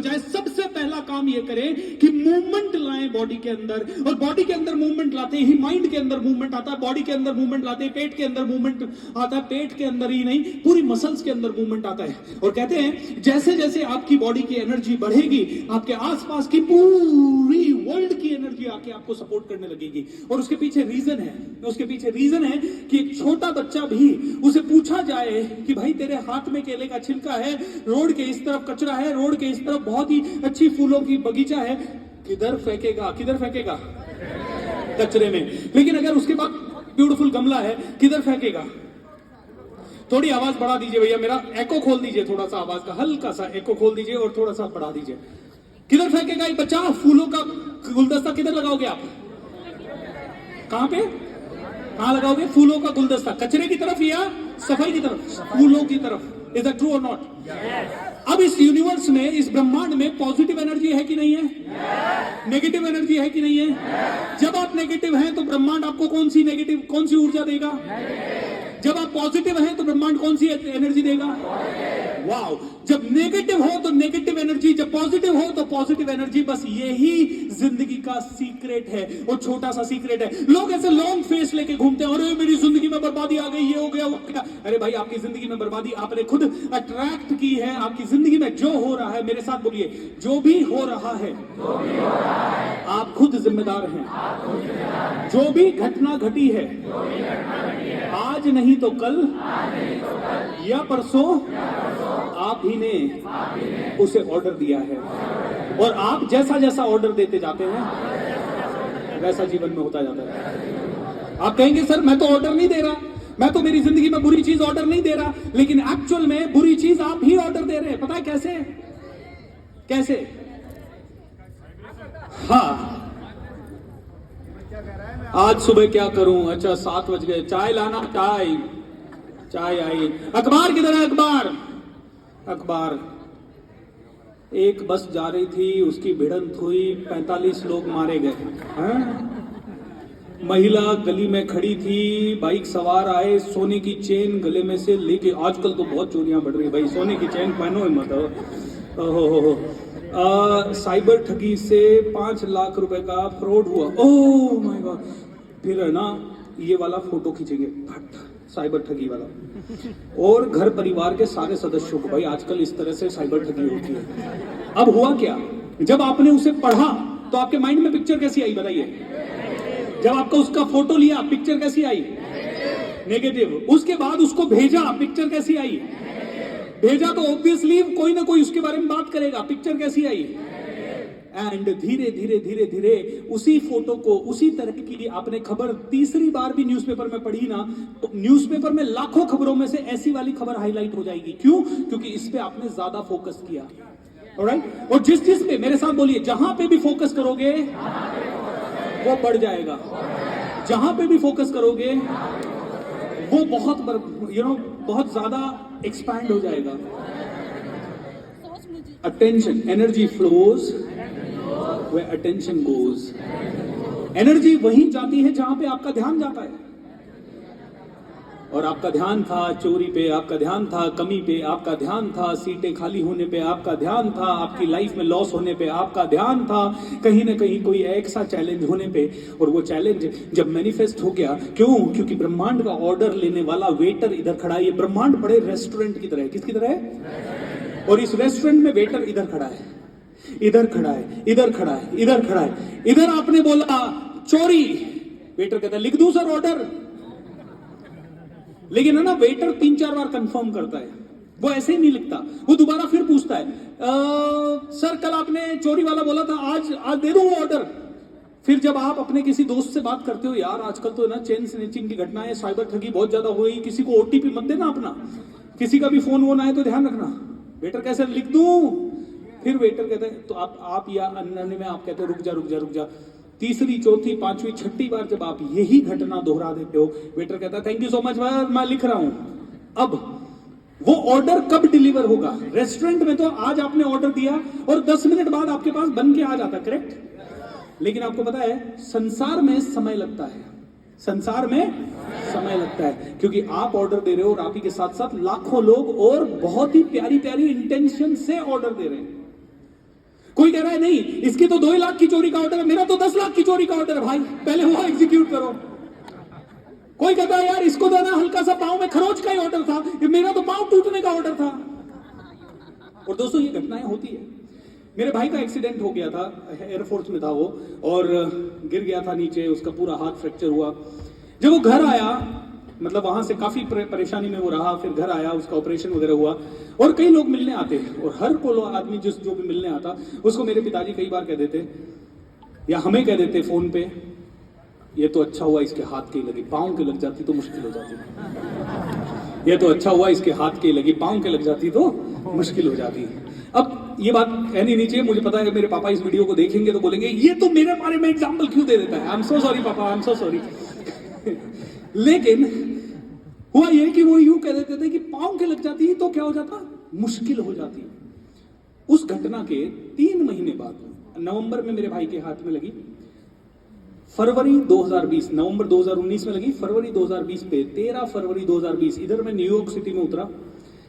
बजाय सबसे पहला काम ये करें कि मूवमेंट लाएं बॉडी के अंदर, और बॉडी के अंदर मूवमेंट लाते ही माइंड के अंदर मूवमेंट आता है, बॉडी के अंदर मूवमेंट लाते ही पेट के अंदर मूवमेंट आता है, पेट के अंदर ही नहीं पूरी मसल्स के अंदर मूवमेंट आता है। और कहते हैं जैसे जैसे आपकी बॉडी की एनर्जी बढ़ेगी, आपके आसपास की पूरी वर्ल्ड की एनर्जी आके आपको सपोर्ट करने लगेगी। और उसके पीछे रीजन है कि एक छोटा बच्चा भी उसे पूछा जाए कि भाई तेरे हाथ में केले का छिलका है, रोड के इस तरफ कचरा है, रोड के इस तरफ बहुत ही अच्छी फूलों की बगीचा है, किधर फेंकेगा? कचरे में। लेकिन अगर उसके पास ब्यूटीफुल गमला है, किधर फेंकेगा? थोड़ी आवाज बढ़ा दीजिए भैया, मेरा एको खोल दीजिए, थोड़ा सा आवाज का हल्का सा एको खोल दीजिए और थोड़ा सा बढ़ा दीजिए। किधर फेंकेगा ये बच्चा? फूलों का गुलदस्ता किधर लगाओगे आप? कहां लगाओगे फूलों का गुलदस्ता? कचरे की तरफ या सफाई की तरफ? फूलों की तरफ। इज दैट ट्रू और नॉट? अब इस यूनिवर्स में, इस ब्रह्मांड में पॉजिटिव एनर्जी है कि नहीं है? नेगेटिव एनर्जी है कि नहीं है? जब आप नेगेटिव हैं तो ब्रह्मांड आपको कौन सी ऊर्जा देगा? जब आप पॉजिटिव हैं तो ब्रह्मांड कौन सी एनर्जी देगा? वाओ! जब नेगेटिव हो तो नेगेटिव एनर्जी, जब पॉजिटिव हो तो पॉजिटिव एनर्जी। बस यही जिंदगी का सीक्रेट है, और छोटा सा सीक्रेट है। लोग ऐसे लॉन्ग फेस लेके घूमते हैं, अरे मेरी जिंदगी में बर्बादी आ गई, ये हो गया वो क्या। अरे भाई, आपकी जिंदगी में बर्बादी आपने खुद अट्रैक्ट की है। आपकी जिंदगी में जो हो रहा है, मेरे साथ बोलिए, जो भी हो रहा है आप खुद जिम्मेदार हैं। जो भी घटना घटी है, आज नहीं तो कल या परसों आप ही ने उसे ऑर्डर दिया है, और आप जैसा जैसा ऑर्डर देते जाते हैं वैसा जीवन में होता जाता है। आप कहेंगे सर मैं तो ऑर्डर नहीं दे रहा, मैं तो मेरी जिंदगी में बुरी चीज ऑर्डर नहीं दे रहा, लेकिन एक्चुअल में बुरी चीज आप ही ऑर्डर दे रहे हैं। पता है कैसे? हाँ, आज सुबह क्या करूं? अच्छा 7 बज गए, चाय लाना। चाय आई। अखबार किधर है? अखबार। एक बस जा रही थी, उसकी भिड़ंत हुई, 45 लोग मारे गए। महिला गली में खड़ी थी, बाइक सवार आए, सोने की चेन गले में से लेके, आजकल तो बहुत चोरियां बढ़ रही भाई, सोने की चेन पहनो ही मत। साइबर ठगी से 5 लाख रुपए का फ्रॉड हुआ। Oh my God. फिर है ना, ये वाला फोटो खींचेंगे, साइबर ठगी वाला, और घर परिवार के सारे सदस्यों को। भाई आजकल इस तरह से साइबर ठगी होती है। अब हुआ क्या? जब आपने उसे पढ़ा तो आपके माइंड में पिक्चर कैसी आई बताइए? जब आपका उसका फोटो लिया, पिक्चर कैसी आई? नेगेटिव। उसके बाद उसको भेजा, पिक्चर कैसी आई? भेजा तो ऑब्वियसली कोई ना कोई उसके बारे में बात करेगा, पिक्चर कैसी आई? एंड धीरे धीरे उसी फोटो को, उसी तरह की आपने खबर तीसरी बार भी न्यूज़पेपर में पढ़ी ना, तो न्यूज़पेपर में लाखों खबरों में से ऐसी वाली खबर हाईलाइट हो जाएगी। क्यों? क्योंकि इस पे आपने ज्यादा फोकस किया। ऑलराइट? और जिस चीज पे, मेरे साथ बोलिए, जहां पे भी फोकस करोगे वो बढ़ जाएगा। जहां पे भी फोकस करोगे वो बहुत ज्यादा एक्सपैंड हो जाएगा। Attention, energy flows where attention goes। Energy वहीं जाती है जहां पे आपका ध्यान जाता है। और आपका ध्यान था चोरी पे, आपका ध्यान था कमी पे, आपका ध्यान था सीटें खाली होने पे, आपका ध्यान था आपकी लाइफ में लॉस होने पे, आपका ध्यान था कहीं ना कहीं कोई एक सा चैलेंज होने पे। और वो चैलेंज जब मैनिफेस्ट हो गया, क्यों? क्योंकि ब्रह्मांड का ऑर्डर लेने वाला वेटर इधर खड़ा है। ये ब्रह्मांड बड़े रेस्टोरेंट की तरह है। किसकी तरह है? और इस रेस्टोरेंट में वेटर इधर खड़ा है, इधर खड़ा है, इधर खड़ा है, इधर खड़ा है। इधर आपने बोला चोरी, वेटर कहता है लिख दूं सर ऑर्डर। लेकिन है ना, वेटर 3-4 बार कंफर्म करता है, वो ऐसे ही नहीं लिखता, वो दोबारा फिर पूछता है सर कल आपने चोरी वाला बोला था, आज दे दूं वो ऑर्डर। फिर जब आप अपने किसी दोस्त से बात करते हो, यार आजकल तो ना चेन स्नैचिंग की घटनाएं, साइबर ठगी बहुत ज्यादा हो गई, किसी को ओटीपी मत देना अपना, किसी का भी फोन वोन आए तो ध्यान रखना। वेटर कैसे लिख दूं? फिर वेटर कहते हैं तो आप या अन्य में आप कहते हो रुक जा। तीसरी, चौथी, 5वीं, 6ठी बार जब आप यही घटना दोहरा देते हो, वेटर कहता है थैंक यू सो मच मैं लिख रहा हूं। अब वो ऑर्डर कब डिलीवर होगा? रेस्टोरेंट में तो आज आपने ऑर्डर दिया और 10 मिनट बाद आपके पास बन के आ जाता, करेक्ट? लेकिन आपको पता है संसार में समय लगता है, संसार में समय लगता है, क्योंकि आप ऑर्डर दे रहे हो और आप ही के साथ साथ लाखों लोग और बहुत ही प्यारी प्यारी इंटेंशन से ऑर्डर दे रहे हैं। कोई कह रहा है नहीं, इसकी तो 2 लाख की चोरी का ऑर्डर है, मेरा तो 10 लाख की चोरी का ऑर्डर है। भाई पहले वो एग्जीक्यूट करो। कोई कहता है यार इसको तो ना हल्का सा पांव में खरोच का ही ऑर्डर था, मेरा तो पांव टूटने का ऑर्डर था। और दोस्तों ये घटनाएं होती है। मेरे भाई का एक्सीडेंट हो गया था, एयरफोर्स में था वो, और गिर गया था नीचे, उसका पूरा हाथ फ्रैक्चर हुआ। जब वो घर आया, मतलब वहां से काफी परेशानी में वो रहा, फिर घर आया, उसका ऑपरेशन वगैरह हुआ, और कई लोग मिलने आते हैं, और हर को आदमी जो भी मिलने आता उसको मेरे पिताजी कई बार कह देते, या हमें कह देते फोन पे, ये तो अच्छा हुआ इसके हाथ की लगी, पाँव के लग जाती तो मुश्किल हो जाती। ये तो अच्छा हुआ इसके हाथ की लगी, पाँव के लग जाती तो मुश्किल हो जाती। अब ये बात कहनी नहीं चाहिए, मुझे पता है मेरे पापा इस वीडियो को देखेंगे तो बोलेंगे ये तो मेरे बारे में एग्जाम्पल क्यों दे देता है। आई एम सो सॉरी पापा, आई एम सो सॉरी। लेकिन हुआ ये कि वो यूं कह देते थे कि पाँव के लग जाती तो क्या हो जाता, मुश्किल हो जाती। उस घटना के 3 महीने बाद नवंबर में मेरे भाई के हाथ में लगी, फरवरी 2020, नवंबर 2019 में लगी, फरवरी 2020 पे 13 फरवरी 2020 इधर मैं न्यूयॉर्क सिटी में उतरा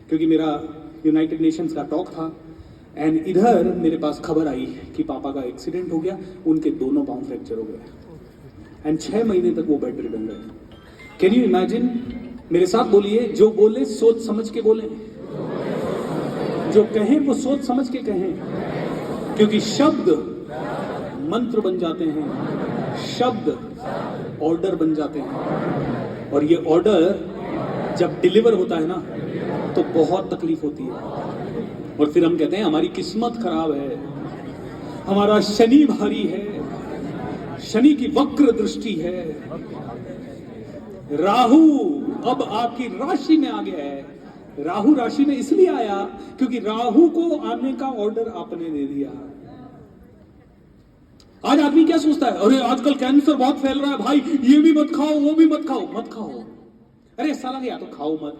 क्योंकि मेरा यूनाइटेड नेशंस का टॉक था, एंड इधर मेरे पास खबर आई कि पापा का एक्सीडेंट हो गया, उनके दोनों पाँव फ्रैक्चर हो गए, एंड 6 महीने तक वो बेड रिडन रहे। Can you imagine? मेरे साथ बोलिए, जो बोले सोच समझ के बोले, जो कहें वो सोच समझ के कहें, क्योंकि शब्द मंत्र बन जाते हैं, शब्द ऑर्डर बन जाते हैं, और ये ऑर्डर जब डिलीवर होता है ना तो बहुत तकलीफ होती है। और फिर हम कहते हैं हमारी किस्मत खराब है, हमारा शनि भारी है, शनि की वक्र दृष्टि है, राहु अब आपकी राशि में आ गया है। राहु राशि में इसलिए आया क्योंकि राहु को आने का ऑर्डर आपने दे दिया। आज आदमी क्या सोचता है, अरे आजकल कैंसर बहुत फैल रहा है भाई, ये भी मत खाओ वो भी मत खाओ। मत खाओ, अरे साला या तो खाओ मत।